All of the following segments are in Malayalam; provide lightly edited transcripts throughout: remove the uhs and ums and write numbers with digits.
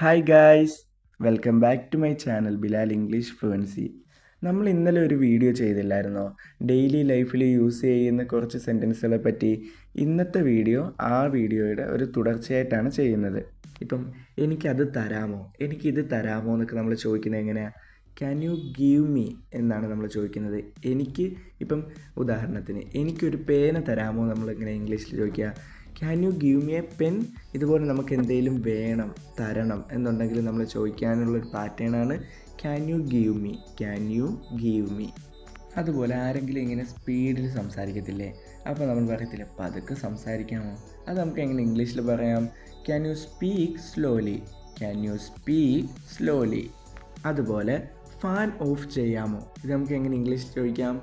Hi guys, welcome back to my channel Bilal English fluency. നമ്മൾ ഇന്നലെ ഒരു വീഡിയോ ചെയ്തില്ലായിരുന്നോ, ഡെയിലി ലൈഫിൽ യൂസ് ചെയ്യുന്ന കുറച്ച് സെൻറ്റൻസുകളെ പറ്റി. ഇന്നത്തെ വീഡിയോ ആ വീഡിയോയുടെ ഒരു തുടർച്ചയായിട്ടാണ് ചെയ്യുന്നത്. ഇപ്പം എനിക്കത് തരാമോ, എനിക്കിത് തരാമോ എന്നൊക്കെ നമ്മൾ ചോദിക്കുന്നത് എങ്ങനെയാണ്? ക്യാൻ യു ഗീവ് മീ എന്നാണ് നമ്മൾ ചോദിക്കുന്നത്. എനിക്ക് ഇപ്പം ഉദാഹരണത്തിന് എനിക്കൊരു പേന തരാമോ നമ്മളിങ്ങനെ ഇംഗ്ലീഷിൽ ചോദിക്കുക, can you give me a pen. ഇതുപോലെ നമുക്ക് എന്തെങ്കിലും വേണം, തരണം എന്നുണ്ടെങ്കിൽ നമ്മൾ ചോദിക്കാനുള്ളൊരു പാറ്റേണാണ് can you give me, can you give me. അതുപോലെ ആരെങ്കിലും ഇങ്ങനെ സ്പീഡിൽ സംസാരിക്കത്തില്ലേ, അപ്പോൾ നമ്മൾ പറയത്തില്ലേ പതുക്കെ സംസാരിക്കാമോ, അത് നമുക്ക് എങ്ങനെ ഇംഗ്ലീഷിൽ പറയാം? Can you speak slowly, can you speak slowly. അതുപോലെ ഫാൻ ഓഫ് ചെയ്യാമോ, ഇത് നമുക്ക് എങ്ങനെ ഇംഗ്ലീഷിൽ ചോദിക്കാം?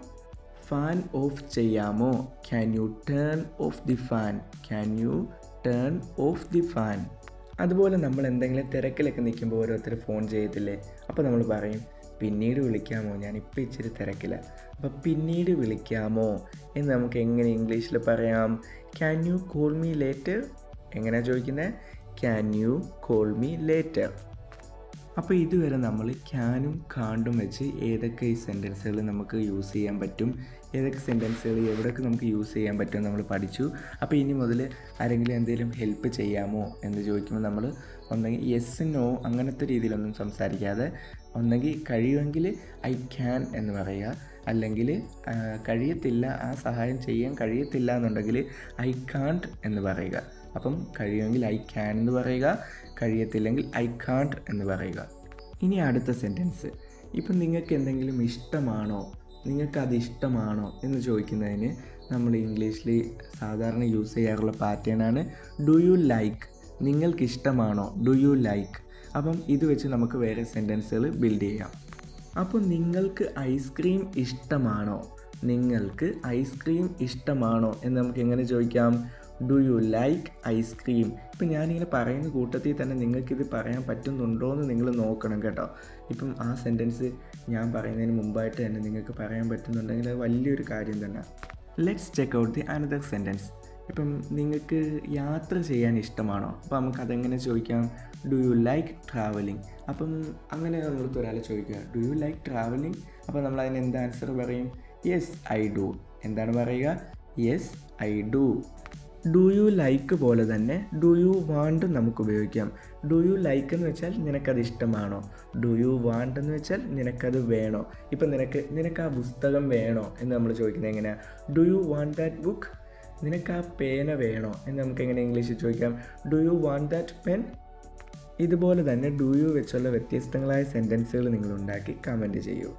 ഫാൻ ഓഫ് ചെയ്യാമോ, can you turn of the fan, can you turn of the fan. അതുപോലെ നമ്മൾ എന്തെങ്കിലും തിരക്കിലൊക്കെ നിൽക്കുമ്പോൾ ഓരോരുത്തർ ഫോൺ ചെയ്യത്തില്ലേ, അപ്പോൾ നമ്മൾ പറയും പിന്നീട് വിളിക്കാമോ, ഞാനിപ്പോൾ ഇച്ചിരി തിരക്കില്ല. അപ്പോൾ പിന്നീട് വിളിക്കാമോ എന്ന് നമുക്ക് എങ്ങനെ ഇംഗ്ലീഷിൽ പറയാം? Can you call me later. എങ്ങനെയാണ് ചോദിക്കുന്നത്? Can you call me later. അപ്പോൾ ഇതുവരെ നമ്മൾ ക്യാനും കാണ്ടും വെച്ച് ഏതൊക്കെ ഈ സെൻറ്റൻസുകൾ നമുക്ക് യൂസ് ചെയ്യാൻ പറ്റും, ഏതൊക്കെ സെൻറ്റൻസുകൾ എവിടെയൊക്കെ നമുക്ക് യൂസ് ചെയ്യാൻ പറ്റും നമ്മൾ പഠിച്ചു. അപ്പോൾ ഇനി മുതൽ ആരെങ്കിലും എന്തെങ്കിലും ഹെൽപ്പ് ചെയ്യാമോ എന്ന് ചോദിക്കുമ്പോൾ നമ്മൾ ഒന്നെങ്കിൽ യെസ് നോ അങ്ങനത്തെ രീതിയിലൊന്നും സംസാരിക്കാതെ ഒന്നെങ്കിൽ കഴിയുമെങ്കിൽ ഐ ക്യാൻ എന്ന് പറയുക, അല്ലെങ്കിൽ കഴിയത്തില്ല, ആ സഹായം ചെയ്യാൻ കഴിയത്തില്ല എന്നുണ്ടെങ്കിൽ ഐ കാൺട്ട് എന്ന് പറയുക. അപ്പം കഴിയുമെങ്കിൽ ഐ ക്യാൻ എന്ന് പറയുക, കഴിയത്തില്ലെങ്കിൽ ഐ കാൺട്ട് എന്ന് പറയുക. ഇനി അടുത്ത സെൻറ്റൻസ്, ഇപ്പം നിങ്ങൾക്ക് എന്തെങ്കിലും ഇഷ്ടമാണോ, നിങ്ങൾക്കത് ഇഷ്ടമാണോ എന്ന് ചോദിക്കുന്നതിന് നമ്മൾ ഇംഗ്ലീഷിൽ സാധാരണ യൂസ് ചെയ്യാറുള്ള പാറ്റേണാണ് ഡു യു ലൈക്ക്. നിങ്ങൾക്ക് ഇഷ്ടമാണോ, ഡു യു ലൈക്ക്. അപ്പം ഇത് വെച്ച് നമുക്ക് വേറെ സെൻറ്റൻസുകൾ ബിൽഡ് ചെയ്യാം. അപ്പോൾ നിങ്ങൾക്ക് ഐസ്ക്രീം ഇഷ്ടമാണോ, നിങ്ങൾക്ക് ഐസ്ക്രീം ഇഷ്ടമാണോ എന്ന് നമുക്ക് എങ്ങനെ ചോദിക്കാം? Do you like ice cream. ഇപ്പം ഞാനിങ്ങനെ പറയുന്ന കൂട്ടത്തിൽ തന്നെ നിങ്ങൾക്കിത് പറയാൻ പറ്റുന്നുണ്ടോ എന്ന് നിങ്ങൾ നോക്കണം കേട്ടോ. ഇപ്പം ആ സെൻറ്റൻസ് ഞാൻ പറയുന്നതിന് മുമ്പായിട്ട് തന്നെ നിങ്ങൾക്ക് പറയാൻ പറ്റുന്നുണ്ടെങ്കിൽ അത് വലിയൊരു കാര്യം തന്നെ. Let's check out the another sentence. ഇപ്പം നിങ്ങൾക്ക് യാത്ര ചെയ്യാൻ ഇഷ്ടമാണോ, അപ്പോൾ നമുക്ക് അതെങ്ങനെ ചോദിക്കാം? Do you like travelling. അപ്പം അങ്ങനെ നമ്മളടുത്ത് ഒരാളെ ചോദിക്കുക ഡു യു ലൈക്ക് ട്രാവലിംഗ്, അപ്പോൾ നമ്മൾ അതിന് എന്ത് ആൻസർ പറയും? Yes I do. എന്താണ് പറയുക? Yes I do. Do you like പോലെ തന്നെ ഡു യു വാണ്ട് നമുക്ക് ഉപയോഗിക്കാം. ഡു യു ലൈക്ക് എന്ന് വെച്ചാൽ നിനക്കത് ഇഷ്ടമാണോ, ഡു യു വാണ്ട് എന്ന് വെച്ചാൽ നിനക്കത് വേണോ. ഇപ്പം നിനക്ക് ആ പുസ്തകം വേണോ എന്ന് നമ്മൾ ചോദിക്കുന്നത് എങ്ങനെയാണ്? Do you want that book. നിനക്ക് ആ പേന വേണോ എന്ന് നമുക്ക് എങ്ങനെ ഇംഗ്ലീഷിൽ ചോദിക്കാം? Do you want that pen. ഇതുപോലെ തന്നെ ഡു യു വെച്ചുള്ള വ്യത്യസ്തങ്ങളായ സെൻറ്റൻസുകൾ നിങ്ങൾ ഉണ്ടാക്കി കമൻറ്റ് ചെയ്യൂ.